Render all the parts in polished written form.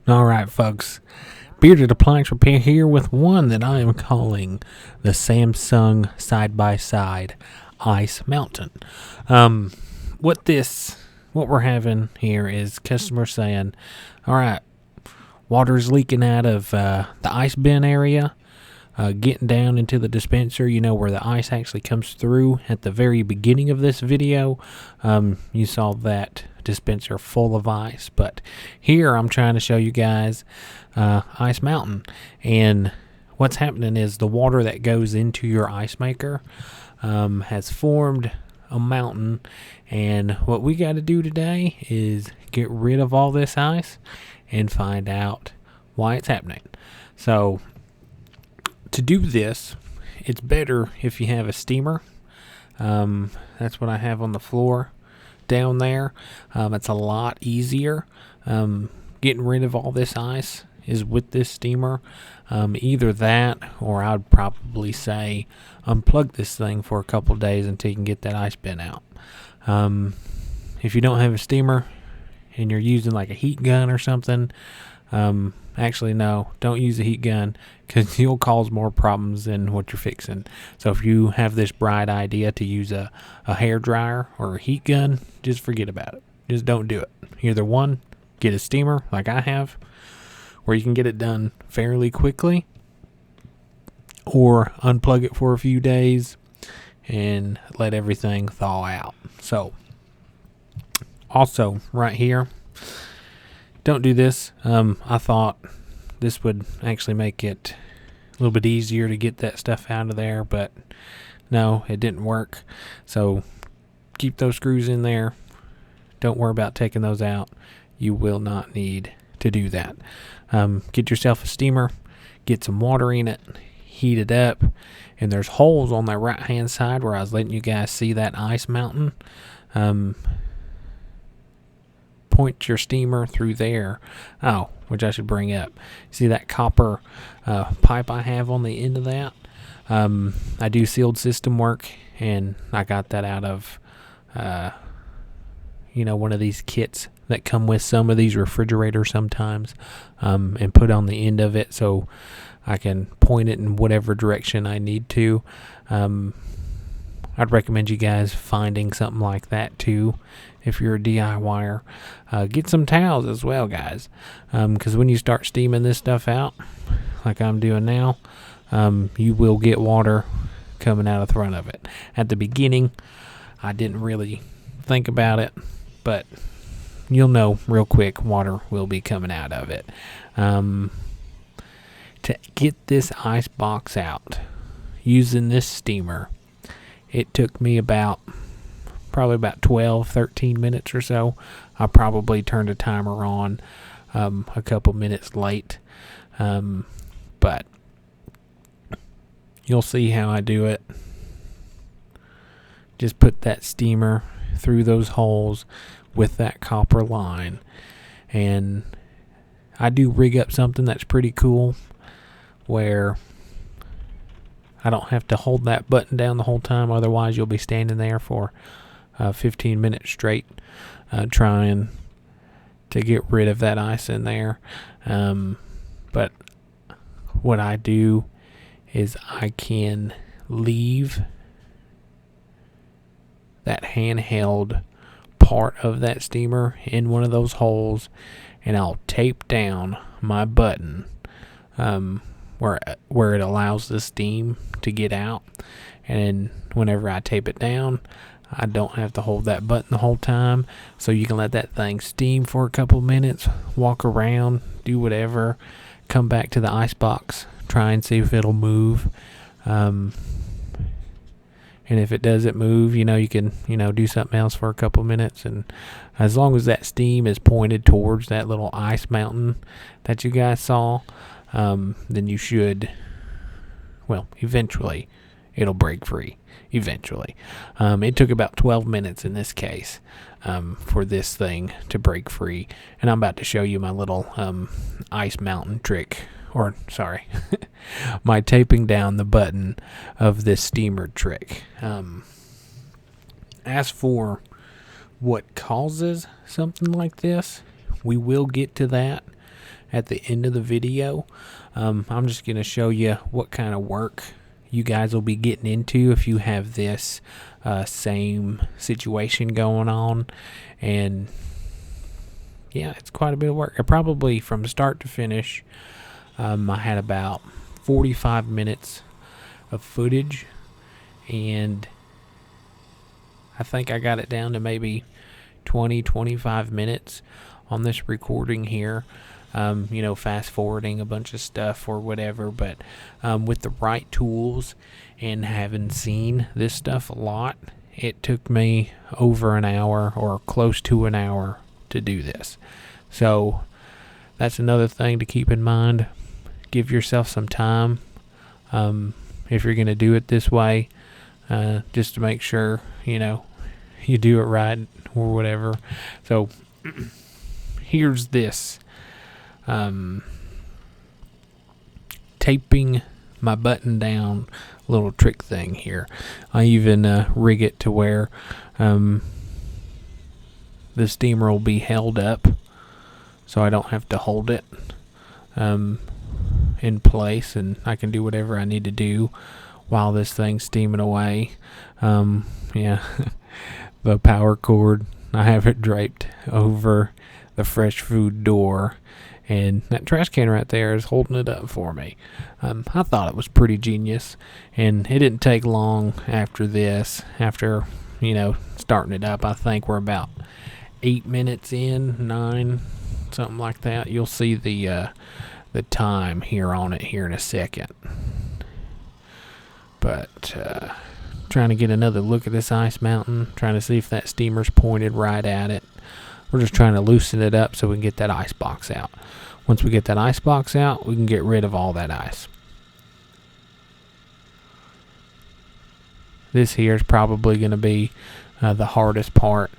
Alright, folks. Bearded Appliance Repair here with one that I am calling the Samsung Side-by-Side Ice Mountain. What we're having here is customer saying, alright, water's leaking out of the ice bin area, getting down into the dispenser, where the ice actually comes through. At the very beginning of this video, you saw that dispenser full of ice, but here I'm trying to show you guys Ice Mountain, and what's happening is the water that goes into your ice maker has formed a mountain, and what we got to do today is get rid of all this ice and find out why it's happening. So to do this, it's better if you have a steamer. That's what I have on the floor down there. It's a lot easier. Getting rid of all this ice is with this steamer. Either that, or I'd probably say unplug this thing for a couple days until you can get that ice bin out. If you don't have a steamer and you're using like a heat gun or something, actually no, don't use a heat gun, because you'll cause more problems than what you're fixing. So if you have this bright idea to use a hair dryer or a heat gun, just forget about it. Just don't do it. Either one, get a steamer like I have, where you can get it done fairly quickly, or unplug it for a few days and let everything thaw out. So also right here, don't do this. I thought this would actually make it a little bit easier to get that stuff out of there, but no, it didn't work. So keep those screws in there. Don't worry about taking those out. You will not need to do that. Get yourself a steamer, get some water in it, heat it up, and there's holes on the right hand side where I was letting you guys see that ice mountain. Point your steamer through there. Oh, which I should bring up. See that copper pipe I have on the end of that? I do sealed system work, and I got that out of one of these kits that come with some of these refrigerators sometimes, and put on the end of it so I can point it in whatever direction I need to. I'd recommend you guys finding something like that too if you're a DIYer. Get some towels as well, guys, because when you start steaming this stuff out like I'm doing now, you will get water coming out of the front of it. At the beginning, I didn't really think about it, but you'll know real quick water will be coming out of it. To get this ice box out using this steamer, it took me probably about 12-13 minutes or so. I probably turned a timer on a couple minutes late, but you'll see how I do it. Just put that steamer through those holes with that copper line, and I do rig up something that's pretty cool where I don't have to hold that button down the whole time. Otherwise, you'll be standing there for 15 minutes straight trying to get rid of that ice in there. But what I do is I can leave that handheld part of that steamer in one of those holes, and I'll tape down my button where it allows the steam to get out, and whenever I tape it down, I don't have to hold that button the whole time. So you can let that thing steam for a couple minutes, walk around, do whatever, come back to the ice box, try and see if it'll move. And if it doesn't move, you can, do something else for a couple minutes. And as long as that steam is pointed towards that little ice mountain that you guys saw, then you should, eventually it'll break free. Eventually. It took about 12 minutes in this case for this thing to break free. And I'm about to show you my little ice mountain trick. Or, sorry, my taping down the button of this steamer trick. As for what causes something like this, we will get to that at the end of the video. I'm just going to show you what kind of work you guys will be getting into if you have this same situation going on. And yeah, it's quite a bit of work. I probably, from start to finish, I had about 45 minutes of footage, and I think I got it down to maybe 20-25 minutes on this recording here. Fast forwarding a bunch of stuff or whatever, but with the right tools and having seen this stuff a lot, it took me over an hour or close to an hour to do this. So that's another thing to keep in mind. Give yourself some time if you're going to do it this way, just to make sure you do it right or whatever. So here's this taping my button down little trick thing here. I even rig it to where the steamer will be held up, so I don't have to hold it in place, and I can do whatever I need to do while this thing's steaming away. The power cord, I have it draped over the fresh food door, and that trash can right there is holding it up for me. I thought it was pretty genius, and it didn't take long after this, after starting it up. I think we're about 8 minutes in, 9, something like that. You'll see the time here on it here in a second. But trying to get another look at this ice mountain, trying to see if that steamer's pointed right at it. We're just trying to loosen it up so we can get that ice box out. Once we get that ice box out, we can get rid of all that ice. This here is probably going to be the hardest part,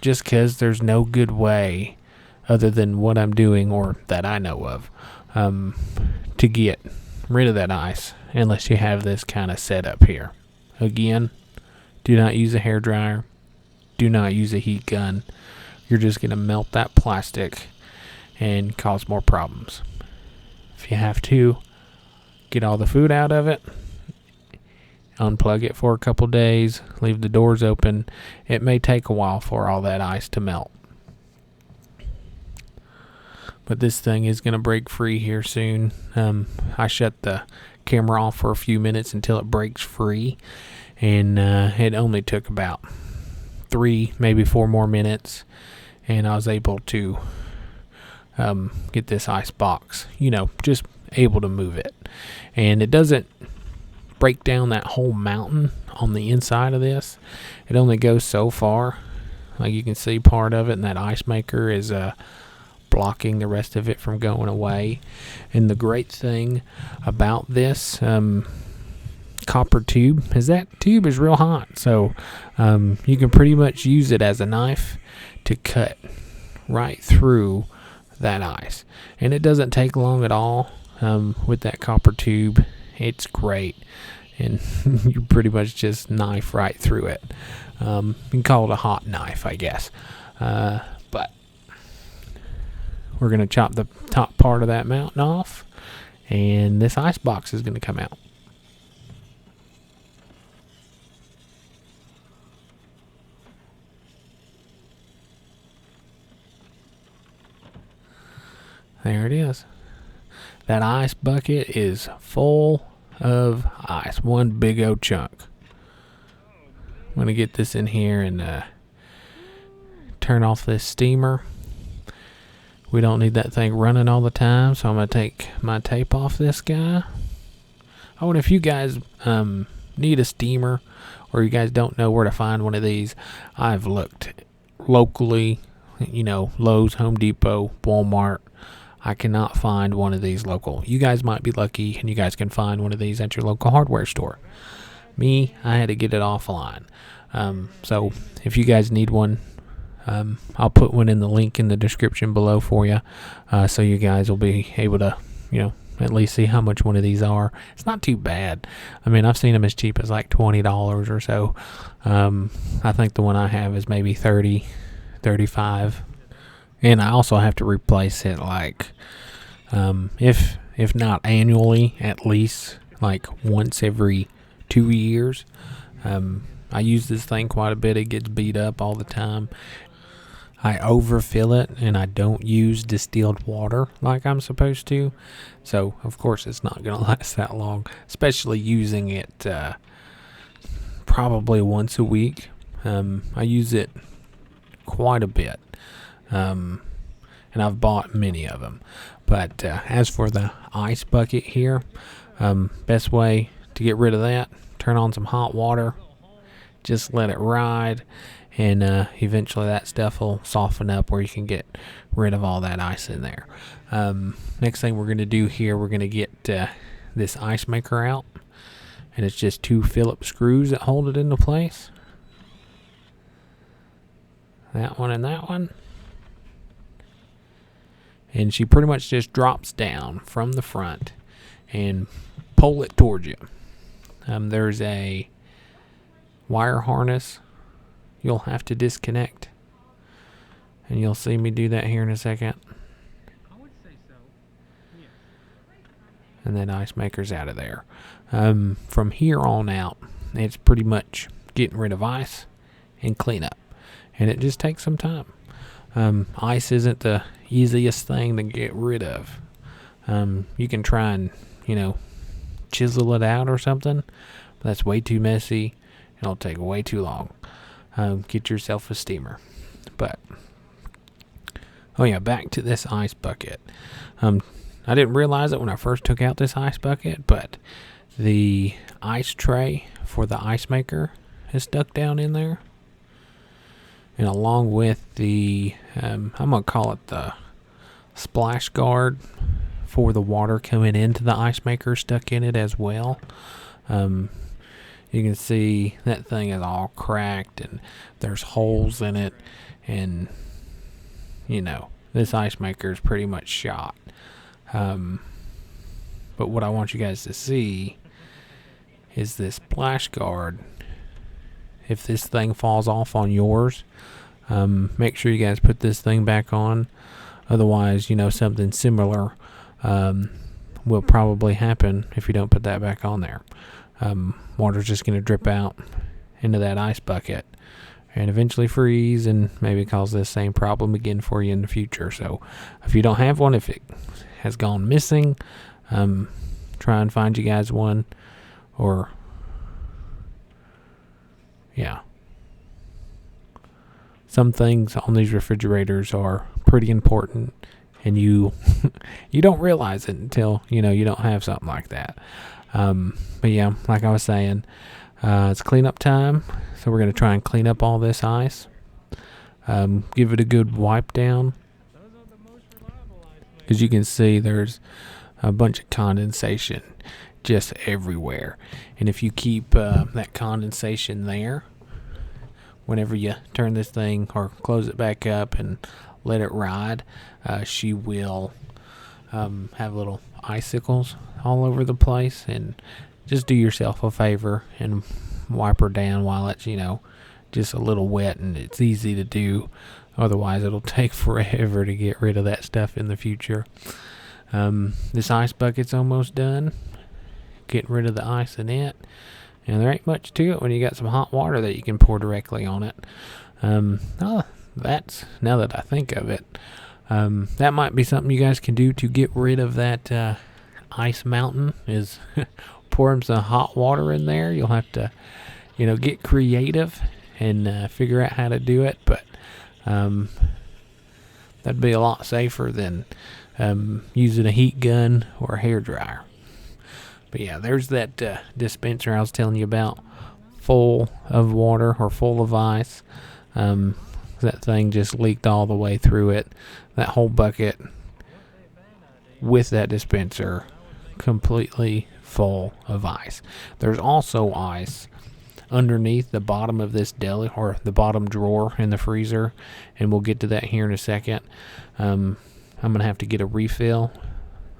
just because there's no good way other than what I'm doing, or that I know of, to get rid of that ice unless you have this kind of setup here. Again, do not use a hair dryer. Do not use a heat gun. You're just going to melt that plastic and cause more problems. If you have to, get all the food out of it, unplug it for a couple days, leave the doors open. It may take a while for all that ice to melt. But this thing is going to break free here soon. I shut the camera off for a few minutes until it breaks free, and it only took about 3, maybe 4 more minutes, and I was able to get this ice box, just able to move it. And it doesn't break down that whole mountain on the inside of this. It only goes so far. Like you can see part of it, and that ice maker is blocking the rest of it from going away. And the great thing about this copper tube is that tube is real hot, so you can pretty much use it as a knife to cut right through that ice, and it doesn't take long at all. With that copper tube, it's great, and you pretty much just knife right through it. You can call it a hot knife, I guess. But we're going to chop the top part of that mountain off, and this ice box is going to come out. There it is. That ice bucket is full of ice. One big old chunk. I'm going to get this in here and turn off this steamer. We don't need that thing running all the time, so I'm going to take my tape off this guy. Oh, and if you guys need a steamer, or you guys don't know where to find one of these, I've looked locally, Lowe's, Home Depot, Walmart. I cannot find one of these local. You guys might be lucky and you guys can find one of these at your local hardware store. Me, I had to get it offline. So if you guys need one, I'll put one in the link in the description below for you, so you guys will be able to, at least see how much one of these are. It's not too bad. I mean, I've seen them as cheap as like $20 or so. I think the one I have is maybe $30, $35. And I also have to replace it like, if not annually, at least like once every 2 years. I use this thing quite a bit. It gets beat up all the time. I overfill it, and I don't use distilled water like I'm supposed to. So, of course, it's not going to last that long, especially using it probably once a week. I use it quite a bit, and I've bought many of them. But as for the ice bucket here, best way to get rid of that, turn on some hot water, just let it ride, and eventually that stuff will soften up where you can get rid of all that ice in there. Next thing we're going to do here, we're going to get this ice maker out, and it's just 2 Phillips screws that hold it into place. That one and that one. And she pretty much just drops down from the front and pull it towards you. There's a wire harness you'll have to disconnect, and you'll see me do that here in a second. I would say so. Yeah. And then ice maker's out of there. From here on out, it's pretty much getting rid of ice and cleanup, and it just takes some time. Ice isn't the easiest thing to get rid of. You can try and, chisel it out or something, but that's way too messy. It'll take way too long. Get yourself a steamer. But, back to this ice bucket. I didn't realize it when I first took out this ice bucket, but the ice tray for the ice maker is stuck down in there. And along with the, I'm going to call it the splash guard for the water coming into the ice maker, stuck in it as well. You can see that thing is all cracked and there's holes in it, and this ice maker is pretty much shot. But what I want you guys to see is this splash guard. If this thing falls off on yours, make sure you guys put this thing back on. Otherwise, something similar will probably happen if you don't put that back on there. Water's just going to drip out into that ice bucket and eventually freeze and maybe cause this same problem again for you in the future. So if you don't have one, if it has gone missing, try and find you guys one, or some things on these refrigerators are pretty important, and you don't realize it until you don't have something like that. But yeah, like I was saying, it's cleanup time, so we're going to try and clean up all this ice. Give it a good wipe down, because you can see there's a bunch of condensation just everywhere. And if you keep that condensation there, whenever you turn this thing or close it back up and let it ride, she will have little icicles all over the place. And just do yourself a favor and wipe her down while it's just a little wet, and it's easy to do. Otherwise it'll take forever to get rid of that stuff in the future. This ice bucket's almost done getting rid of the ice in it, and there ain't much to it when you got some hot water that you can pour directly on it. That's, now that I think of it, that might be something you guys can do to get rid of that ice mountain, is pour some hot water in there. You'll have to get creative and figure out how to do it, but that'd be a lot safer than using a heat gun or a hair dryer. But yeah, there's that dispenser I was telling you about, full of water or full of ice. That thing just leaked all the way through it. That whole bucket with that dispenser completely full of ice. There's also ice underneath the bottom of this deli, or the bottom drawer in the freezer, and we'll get to that here in a second. I'm going to have to get a refill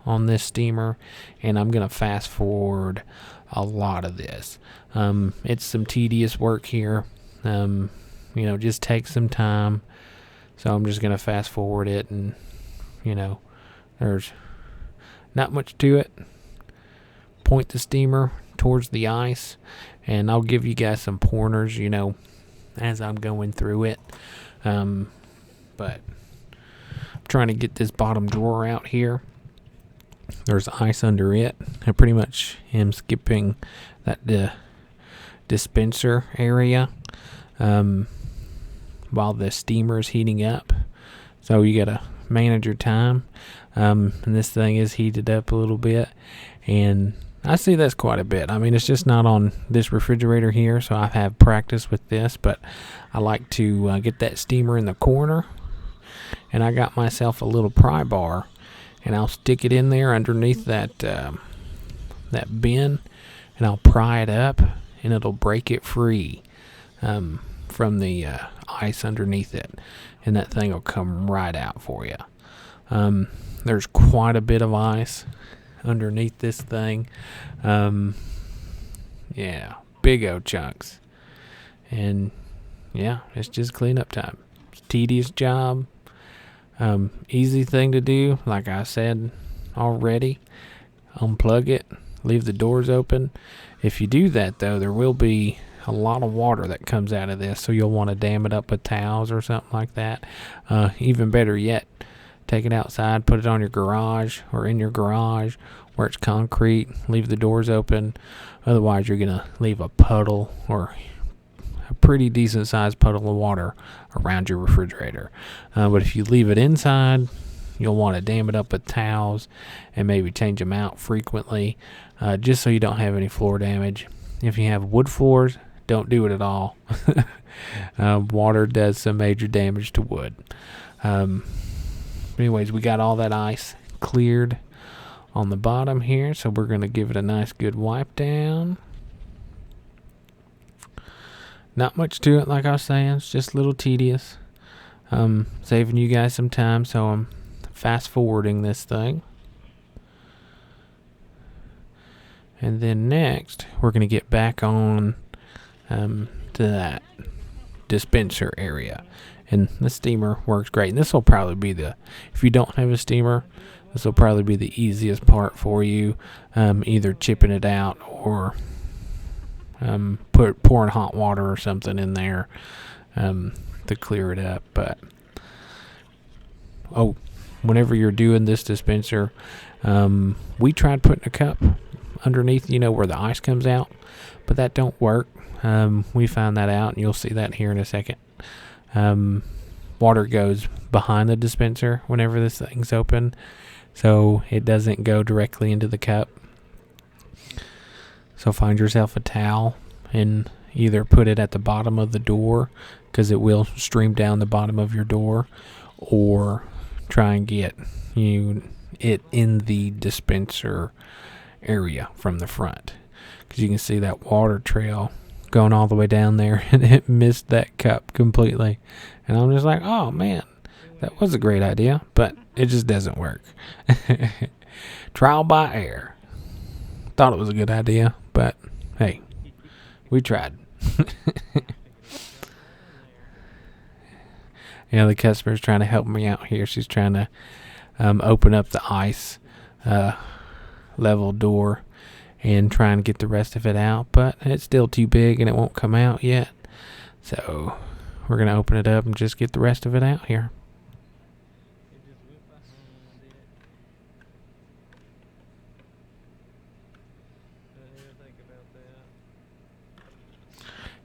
on this steamer, and I'm going to fast forward a lot of this. It's some tedious work here. Just take some time, So I'm just going to fast forward it, and, there's not much to it. Point the steamer towards the ice, and I'll give you guys some pointers, as I'm going through it. But I'm trying to get this bottom drawer out here. There's ice under it. I pretty much am skipping that dispenser area while the steamer is heating up. So you got to manage your time. And this thing is heated up a little bit, and I see that's quite a bit. I mean, it's just not on this refrigerator here, so I have practice with this, but I like to get that steamer in the corner, and I got myself a little pry bar, and I'll stick it in there underneath that bin, and I'll pry it up, and it'll break it free from the ice underneath it, and that thing will come right out for you. There's quite a bit of ice underneath this thing. Big old chunks. And it's just cleanup time. It's a tedious job. Easy thing to do, like I said already. Unplug it, leave the doors open. If you do that, though, there will be a lot of water that comes out of this, so you'll want to dam it up with towels or something like that. Even better yet, take it outside, put it on your garage or in your garage where it's concrete, leave the doors open. Otherwise, you're going to leave a puddle or a pretty decent sized puddle of water around your refrigerator. But if you leave it inside, you'll want to dam it up with towels and maybe change them out frequently, just so you don't have any floor damage. If you have wood floors, don't do it at all. Water does some major damage to wood. Anyways, we got all that ice cleared on the bottom here, so we're going to give it a nice good wipe down. Not much to it, like I was saying. It's just a little tedious. Saving you guys some time, so I'm fast forwarding this thing. And then next, we're going to get back on to that dispenser area. And the steamer works great. And this will probably be if you don't have a steamer, this will probably be the easiest part for you. Either chipping it out or pouring hot water or something in there to clear it up. But whenever you're doing this dispenser, we tried putting a cup underneath, where the ice comes out, but that don't work. We found that out, and you'll see that here in a second. Water goes behind the dispenser whenever this thing's open, so it doesn't go directly into the cup. So find yourself a towel and either put it at the bottom of the door, because it will stream down the bottom of your door, or try and get it in the dispenser area from the front, because you can see that water trail going all the way down there, and it missed that cup completely. And I'm just like, oh man, that was a great idea, but it just doesn't work. Trial by error. Thought it was a good idea, but hey, we tried. The customer's trying to help me out here. She's trying to open up the ice level door and try and get the rest of it out, but it's still too big and it won't come out yet. So we're going to open it up and just get the rest of it out here.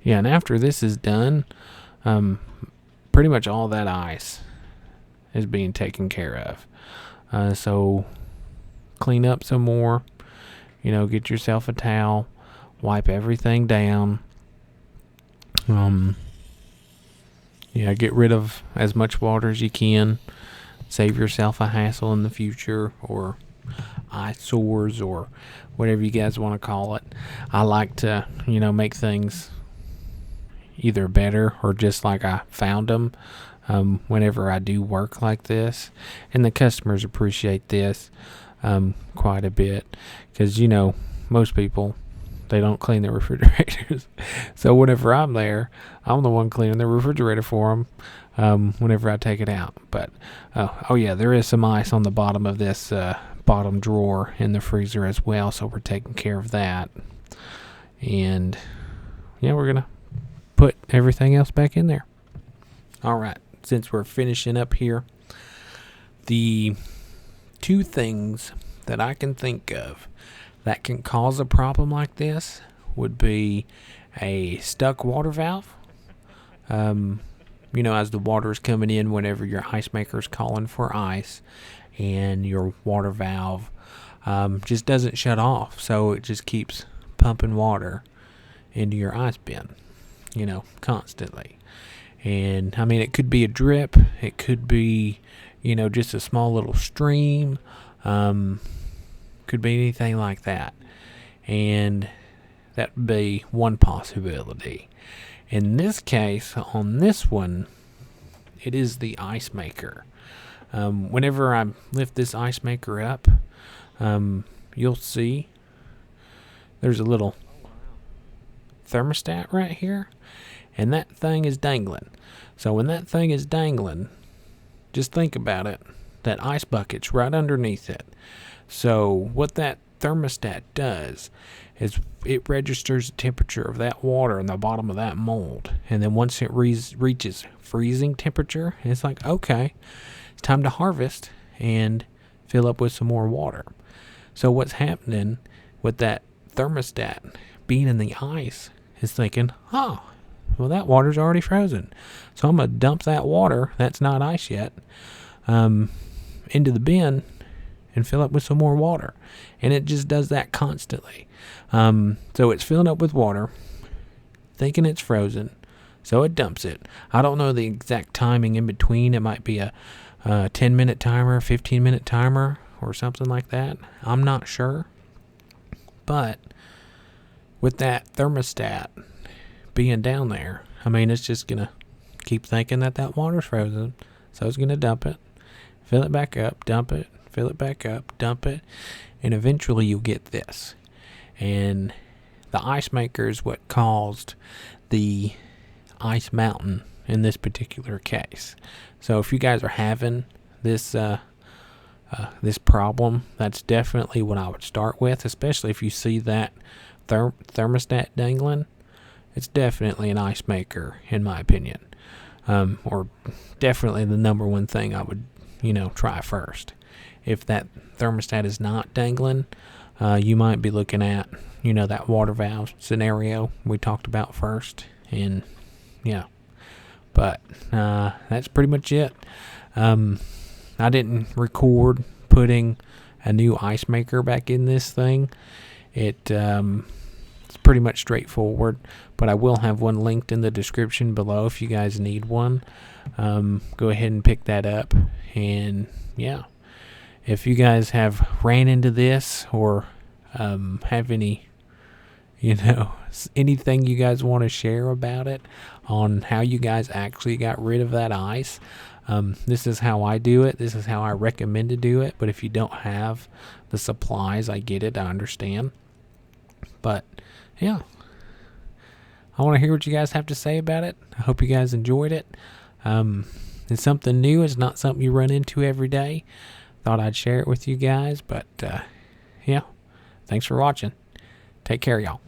Yeah, and after this is done, pretty much all that ice is being taken care of. So clean up some more. Get yourself a towel, wipe everything down. Get rid of as much water as you can. Save yourself a hassle in the future, or eyesores, or whatever you guys want to call it. I like to, make things either better or just like I found them whenever I do work like this. And the customers appreciate this quite a bit, because most people, they don't clean their refrigerators. So whenever I'm there, I'm the one cleaning the refrigerator for them. whenever I take it out. But oh yeah, there is some ice on the bottom of this bottom drawer in the freezer as well, so we're taking care of that. And yeah, we're gonna put everything else back in there. All right, since we're finishing up here, the two things that I can think of that can cause a problem like this would be a stuck water valve. As the water is coming in whenever your ice maker is calling for ice, and your water valve just doesn't shut off, so it just keeps pumping water into your ice bin, constantly. And I mean, it could be a drip, it could be, just a small little stream, could be anything like that. And that would be one possibility. In this case, on this one, it is the ice maker. Whenever I lift this ice maker up, you'll see there's a little thermostat right here, and that thing is dangling. So when that thing is dangling, just think about it. That ice bucket's right underneath it. So what that thermostat does is it registers the temperature of that water in the bottom of that mold, and then once it reaches freezing temperature, it's like, okay, it's time to harvest and fill up with some more water. So what's happening with that thermostat being in the ice is thinking, well, that water's already frozen, so I'm going to dump that water that's not ice yet into the bin and fill up with some more water. And it just does that constantly. So it's filling up with water, thinking it's frozen, so it dumps it. I don't know the exact timing in between. It might be a 10-minute timer, 15-minute timer, or something like that. I'm not sure. But with that thermostat being down there, I mean, it's just going to keep thinking that water's frozen, so it's going to dump it, fill it back up, dump it, fill it back up, dump it, and eventually you'll get this. And the ice maker is what caused the ice mountain in this particular case. So if you guys are having this this problem, that's definitely what I would start with, especially if you see that thermostat dangling. It's definitely an ice maker, in my opinion, or definitely the number one thing I would try first. If that thermostat is not dangling, you might be looking at, that water valve scenario we talked about first. And, but that's pretty much it. I didn't record putting a new ice maker back in this thing. It's pretty much straightforward, but I will have one linked in the description below if you guys need one. Go ahead and pick that up. And, if you guys have ran into this or have any, anything you guys want to share about it, on how you guys actually got rid of that ice, this is how I do it. This is how I recommend to do it. But if you don't have the supplies, I get it. I understand. But, yeah. I want to hear what you guys have to say about it. I hope you guys enjoyed it. It's something new. It's not something you run into every day. Thought I'd share it with you guys, but thanks for watching. Take care, y'all.